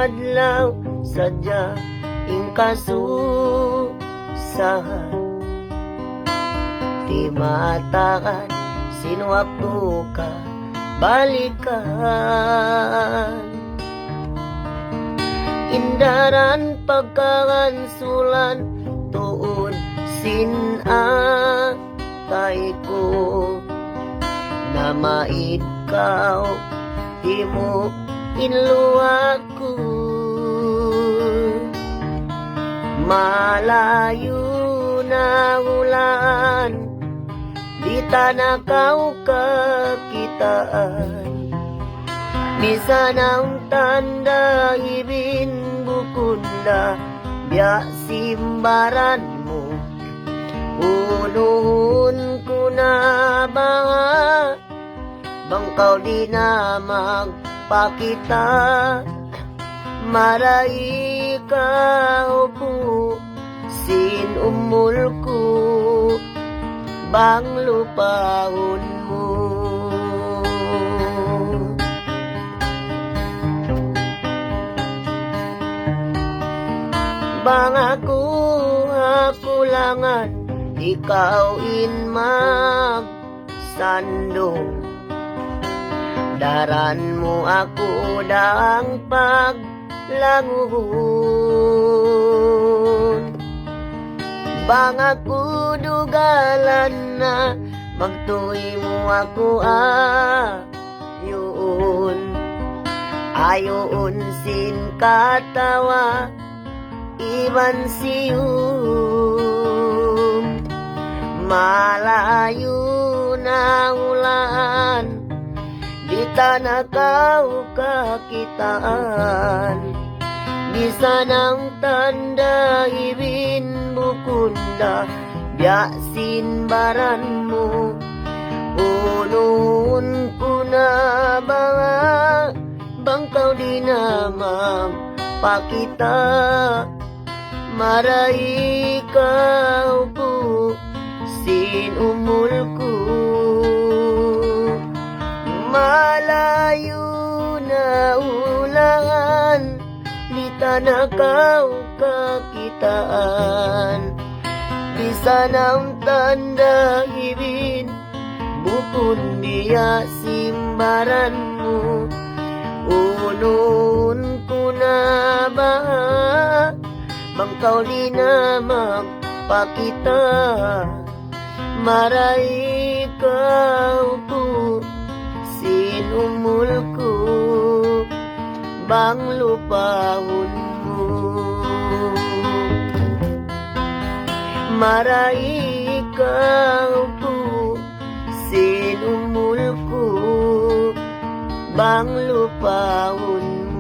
adlaw sadya ing kasusahan. Di matakan sino ako ka balikan. Indaran pagkakansulan tuon sinatay ko na maikaw di mo inluwag ko. Malayo na ulan di tanakaw kakitaan. Bisan ang tanda ibin bukunda biya simbaran mo. Unuhun ko na ba bangkaw di na magpakita. Maray ka po sin umul ko bang lupaon mo. Bang ako hakulangan ikaw in magsandong. Daran mo ako daang paglanguhon. Bang ako dugalan na magtuloy mo ako ayoon. Ayoon sin katawa iban siyum. Malayo na ulan di tanakaw kakitaan. Bisan ang tanda ibin bukunda biya sinbaran mo. Unuun ko na ba bangkaw di na magpakita. Maray ikaw po sin umul ko. Malayo na ulan di tanakaw kakitaan. Bisan ang tanda ibin bukod diya simbaran mo. Unuun ko na ba bangkaw di na magpakita. Maray ikaw po sin umul ko bang lupaon mo. Maray ikaw po sin umul ko bang lupaon mo.